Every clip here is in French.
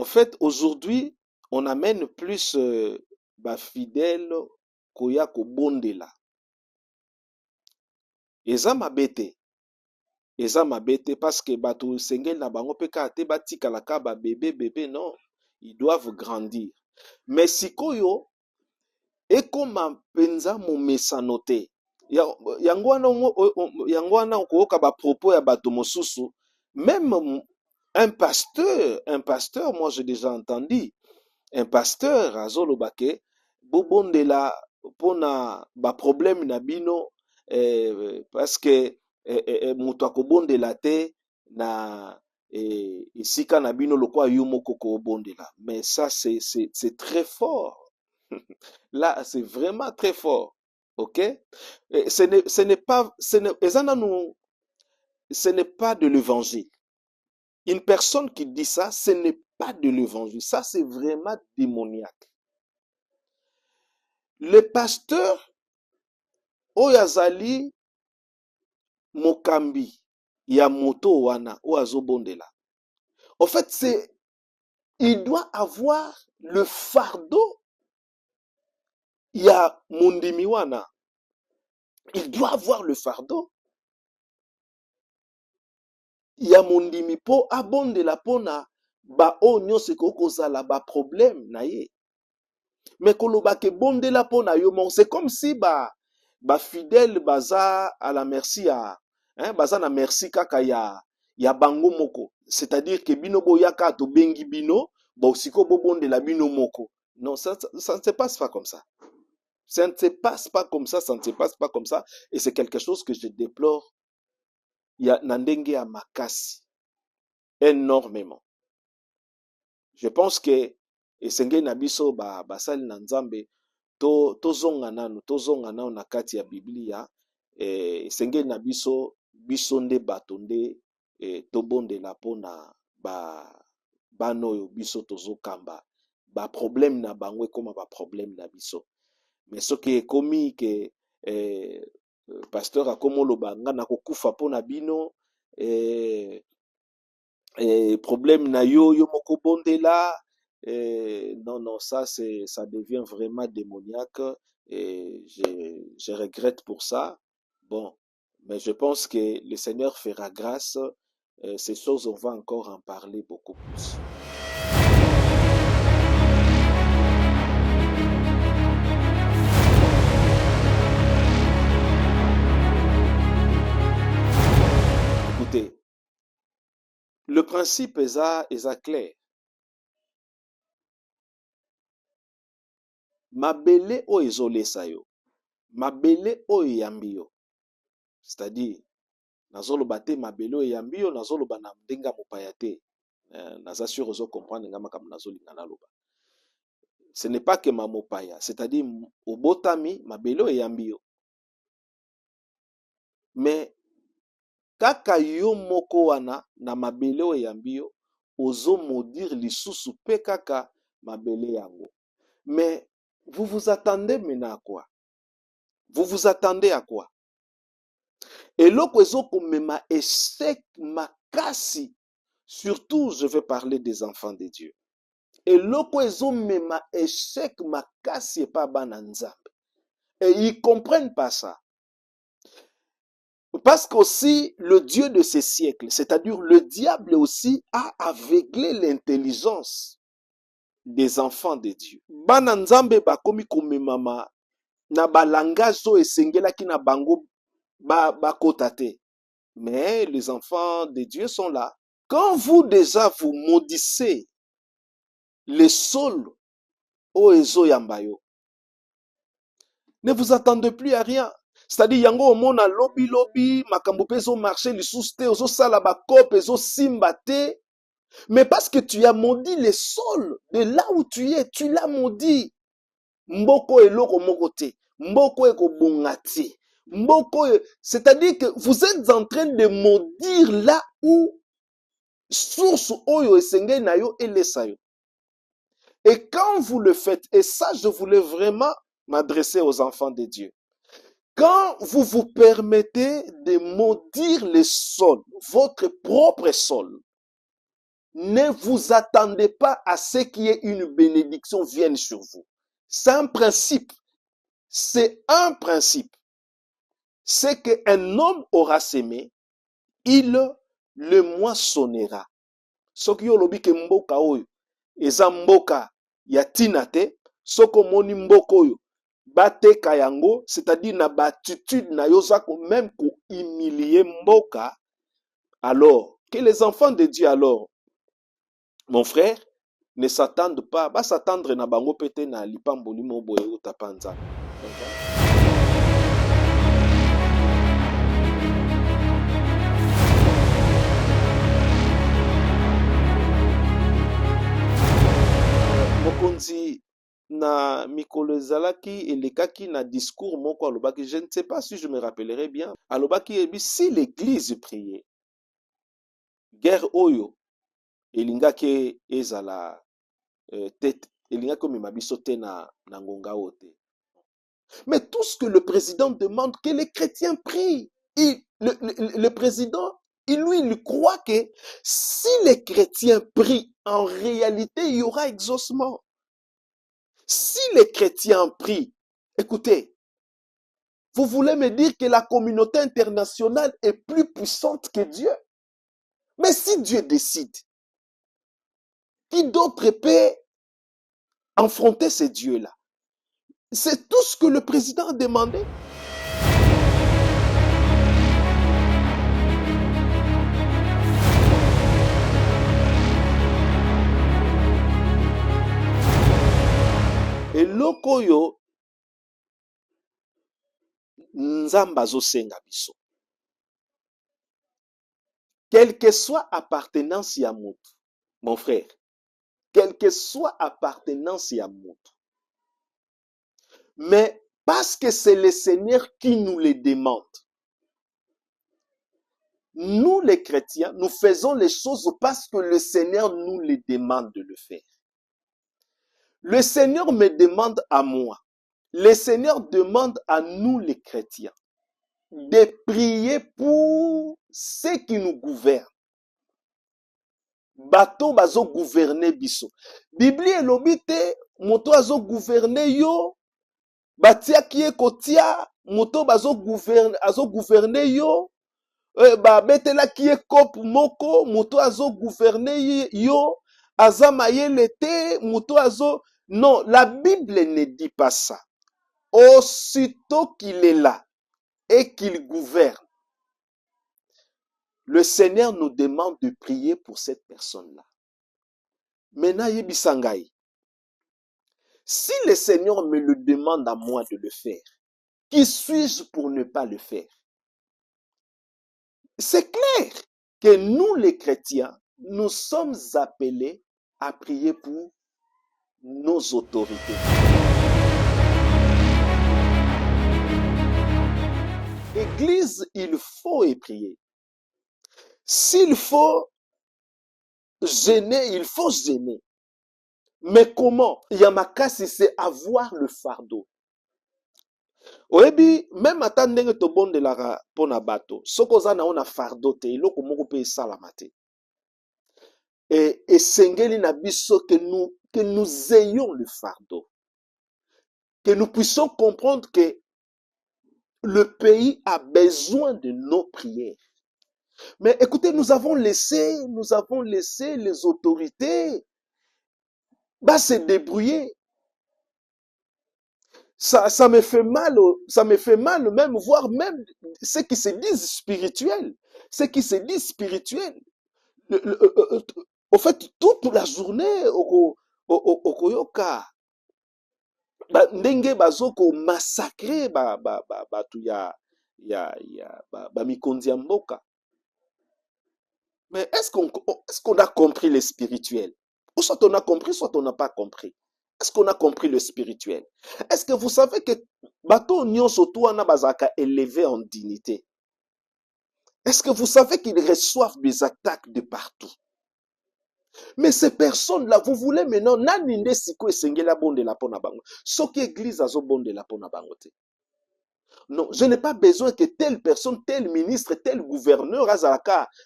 fait, aujourd'hui, on amène plus fidèles koya kobondela. Eza mabete. Eza mabete parce que bato sengel na bango pe ka te batika la ka ba bébé non. Ils doivent grandir. Mais sikoyo ekoma penza momesano te. Yango wana okoyoka ba propos ya bato mosusu. Même un pasteur, moi j'ai déjà entendu, un pasteur azolobake bobondela pona ba problème na bino parce que moto akobondela te na esika na bino lokwa yo moko kobondela. Mais ça c'est très fort. Là c'est vraiment très fort. OK? Ce n'est pas de l'évangile. Une personne qui dit ça, ce n'est pas de l'évangile. Ça, c'est vraiment démoniaque. Le pasteur, oyazali mokambi, ya moto wana, oazobondela. En fait, il doit avoir le fardeau, ya mondimi wana. Il doit avoir le fardeau. Ya mondimi po abondela pona ba o nyonso kokozala ba problème na ye. Mais kolobake bondela pona yo mon, c'est comme si ba fidèle baza à la merci à baza na merci kaka ya bango moko. C'est-à-dire que bino boyaka to bengi bino, ba osiko bo bondela bino moko. Non, ça ne se passe pas comme ça. Ça ne se passe pas comme ça, ça ne se passe pas comme ça. Et c'est quelque chose que je déplore. Ya nandenge ya makasi. Énormément. Je pense que esenge na biso basali na nzambe tozonga nano na kati ya Biblia esenge na biso nde bato nde tobondela pona bano oyo biso tozokamba ba problème na bango ekoma ba problème na biso. Mais soki ekomi ke pasteur akomoloba nga na kokufa pona bino problème na yo moko bondela. Non, ça devient vraiment démoniaque et je regrette pour ça. Bon, mais je pense que le Seigneur fera grâce. Ces choses, on va encore en parler beaucoup plus. Écoutez, le principe est clair. Mabele o ezolesa yo, mabele o eyambi yo. C'est-à-dire, nazoloba te mabele o eyambi yo, nazoloba na ndenga mopaya te. Naza sûr ozo comprendre nga makambo nazolinga naloba. Ce n'est pas que ma mopaya, c'est-à-dire obotami mabele o eyambi yo. Mais kaka yo moko wana na mabele o eyambi yo, ozo maudire lisusu pe kaka mabele yango. Mais vous vous attendez maintenant à quoi? Vous vous attendez à quoi? Et loko ezoko mema échec makasi. Surtout, je vais parler des enfants de Dieu. Et loko ezo mema échec makasi et pas bananzambe. Et ils comprennent pas ça. Parce qu'aussi, le Dieu de ces siècles, c'est-à-dire le diable aussi, a aveuglé l'intelligence des enfants de Dieu. Bananzambe bakomi komemama na balangage so esengela ki na bango kotate. Mais les enfants de Dieu sont là. Quand vous déjà vous maudissez les sols o ezo yambayo, ne vous attendez plus à rien. C'est-à-dire yango omona lobi makambo pe zo marcher lisusu te ozo sala ba kope ezo simba te. Mais parce que tu as maudit les sols de là où tu es, tu l'as maudit. Mboko eloko moko te, mboko eko bongati, mboko, c'est-à-dire que vous êtes en train de maudire là où source oyo esenge na yo elesa yo. Et quand vous le faites, et ça je voulais vraiment m'adresser aux enfants de Dieu, quand vous vous permettez de maudire les sols, votre propre sol, Ne vous attendez pas à ce qu'il y ait une bénédiction vienne sur vous. C'est un principe. C'est un principe. C'est qu'un homme aura semé, il le moissonnera. Soki olobi ke mboka oyo eza mboka ya tina te, soko moni mboka oyo bateka yango, c'est-à-dire na battitude na yo za même ko humilier mboka, alors que les enfants de Dieu alors, mon frère, ne s'attendent pas, ba s'attendre na bango pete na lipamboli mo boye utapanza. Mokonzi na mikolo ezalaki elekaki na discours moko alobaki, je ne sais pas si je me rappellerai bien, alobaki ebi si l'église priait, guerre oyo elingaki ezala tête, elingaki omema biso te na ngonga oyo te. Mais tout ce que le président demande, que les chrétiens prient, le président, il croit que si les chrétiens prient, en réalité, il y aura exaucement. Si les chrétiens prient, écoutez, vous voulez me dire que la communauté internationale est plus puissante que Dieu? Mais si Dieu décide, qui d'autre peut affronter ces dieux-là? C'est tout ce que le président a demandé. eloko oyo nzambe azosenga biso, quelle que soit appartenance ya moto, mon frère, quelle que soit appartenance ya moto, mais parce que c'est le Seigneur qui nous le demande, nous les chrétiens, nous faisons les choses parce que le Seigneur nous les demande de le faire. Le Seigneur me demande à moi, le Seigneur demande à nous les chrétiens de prier pour ceux qui nous gouvernent. Bato bazo gouverner biso. Bibli elobi te moto azo gouverner yo, batia kie kotia moto bazo gouverner yo, ba betela kie kop moko moto azo gouverner yo, aza mayele te moto azo. Non, la Bible ne dit pas ça. Aussitôt qu'il est là et qu'il gouverne, le Seigneur nous demande de prier pour cette personne-là. Maintenant, yebisangai. Si le Seigneur me le demande à moi de le faire, qui suis-je pour ne pas le faire? C'est clair que nous, les chrétiens, nous sommes appelés à prier pour nos autorités. Église, il faut y prier. S'il faut gêner, il faut gêner. Mais comment? Yamakasi, c'est avoir le fardeau. Oebi, même ata ndenge to bondelaka pona bato, sokoza na ona fardeau te, eloko moko pe esalama te. Et sengeli na biso que nous ayons le fardeau. Que nous puissions comprendre que le pays a besoin de nos prières. Mais écoutez, nous avons laissé les autorités se débrouiller. Ça me fait mal même, voir même ceux qui se disent spirituels. Ceux qui se disent spirituels. Au fait, toute la journée, okoyoka, ndenge bazoko massacrer batu ya mikonzi ya mboka. Mais est-ce qu'on a compris le spirituel? Ou soit on a compris, soit on n'a pas compris. Est-ce qu'on a compris le spirituel? Est-ce que vous savez que bato nyonso toana bazaka élevé en dignité? Est-ce que vous savez qu'ils reçoivent des attaques de partout? Mais ces personnes-là, vous voulez maintenant, naninde siko esengela bonde la pona bango. Soki église azo bonde la pona bango te. Non, je n'ai pas besoin que telle personne, tel ministre, tel gouverneur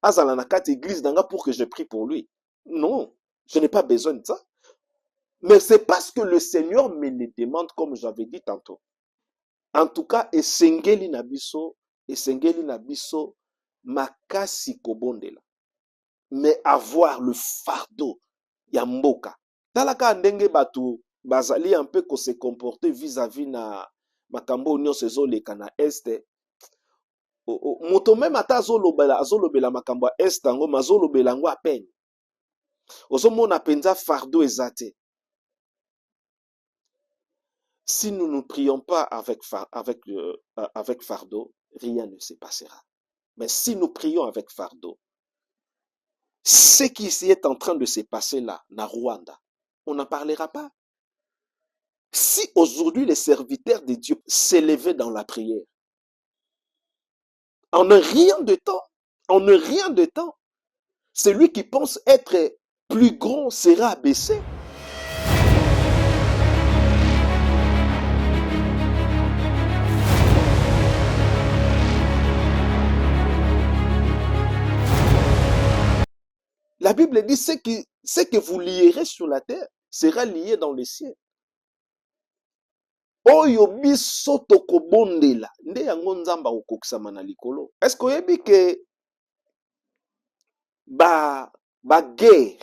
azalanakati église danga pour que je prie pour lui. Non, je n'ai pas besoin de ça. Mais c'est parce que le Seigneur me le demande, comme j'avais dit tantôt. En tout cas, esengeli na biso makasi kobondela. Mais avoir le fardeau ya mboka. Talaka ndenge batu bazali un peu ko se comporter vis-à-vis na makambo nyonso ezoleka na este. Moto même ata azolobela makambo ya este yango mazolobela yango à peine. Ozomona penza fardeau ezate. Si nous ne prions pas avec fardeau, rien ne se passera. Mais si nous prions avec fardeau, ce qui est en train de se passer là, na Rwanda, on n'en parlera pas. Si aujourd'hui les serviteurs de Dieu s'élevaient dans la prière, en un rien de temps, celui qui pense être plus grand sera abaissé. La Bible dit ce que vous lierez sur la terre sera lié dans le ciel. Oyo biso tokobondela nde yango nzamba okokisama na likolo. Est-ce que oyebi ke ba guerre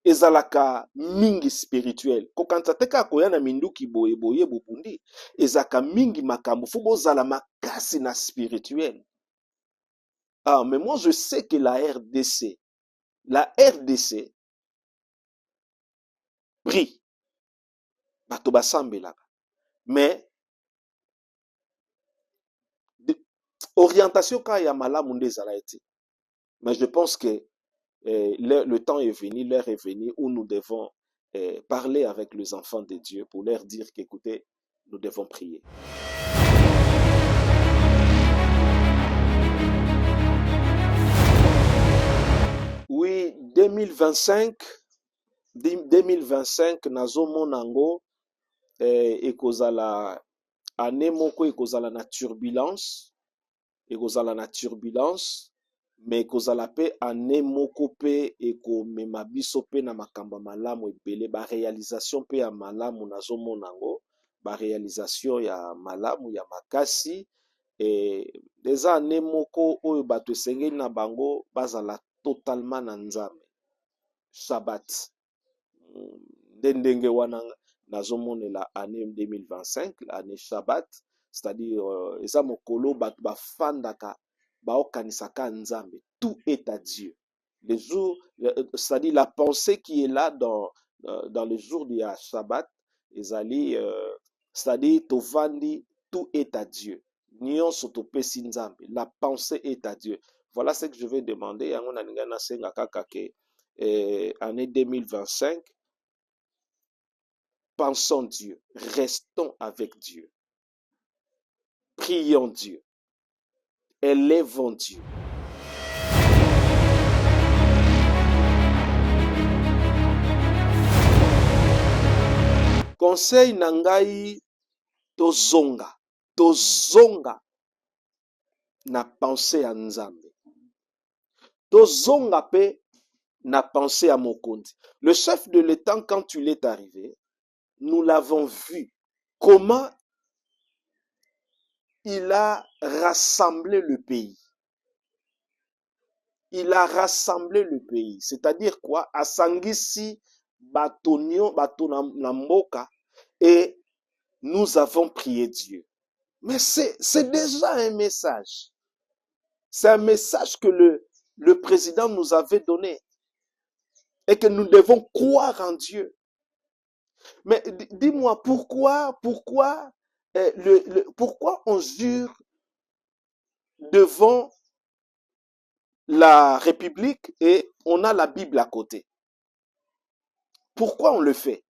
ezalaka mingi spirituel kokanisa te kaka koya na minduki boye bobundi ezalaka mingi makambo fo bozala makasi na spirituel. Ah, mais moi je sais que la RDC prie bato basambelaka, mais orientation ka ya malamu nde ezala ete. Mais je pense que le temps est venu, l'heure est venue où nous devons parler avec les enfants de Dieu pour leur dire qu'écoutez, nous devons prier. Oui, 2025, nazomona ngo ekozala année moko ekozala na turbulence, mais ekozala pe année moko pe ekomema biso pe na makambo malamu ebele ba réalisation pe ya malamu nazomona ngo ba réalisation ya malamu ya makasi eza année moko oyo bato esengeli na bango bazala totalement na nzambe. Shabbat nde ndenge wana nazomonela année 2025 année Shabbat, c'est-à-dire eza mokolo bato bafandaka baokanisaka nzambe, tout est à Dieu. Les jours, c'est-à-dire la pensée qui est là dans le jour du Shabbat, c'est-à-dire tovandi, tout est à Dieu. Nyonso topesi nzambe, la pensée est à Dieu. Voilà ce que je vais demander. Yango na ninga na senga kaka ke année 2025, pensons Dieu, restons avec Dieu, prions Dieu, élevons Dieu. Conseil nangai tozonga na pensée ya nzambe, tozonga pe na pensée à mokonzi. Le chef de l'État, quand il est arrivé, nous l'avons vu comment il a rassemblé le pays. Il a rassemblé le pays. C'est-à-dire quoi? Asangisi batonio na mboka et nous avons prié Dieu. Mais c'est déjà un message. C'est un message que le président nous avait donné et que nous devons croire en Dieu. Mais dis-moi pourquoi on jure devant la République et on a la Bible à côté? Pourquoi on le fait?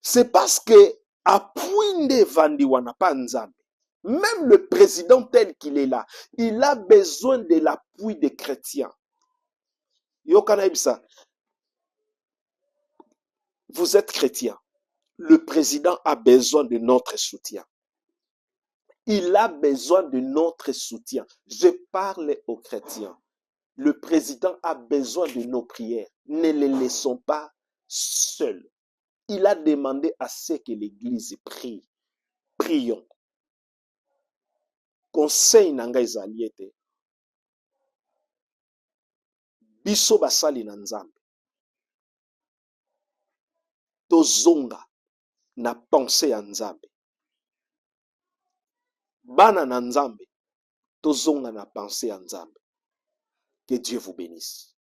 C'est parce que apuinde vandiwana pa nzambe. Même le président tel qu'il est là, il a besoin de l'appui des chrétiens. Yokanabisa, vous êtes chrétien. Le président a besoin de notre soutien. Il a besoin de notre soutien. Je parle aux chrétiens. Le président a besoin de nos prières. Ne les laissons pas seuls. Il a demandé à ce que l'Église prie. Prions. Conseil nanga ezali ete biso basali na Nzambe tozonga na pensée ya Nzambe. Bana na Nzambe tozonga na pensée ya Nzambe. Que Dieu vous bénisse.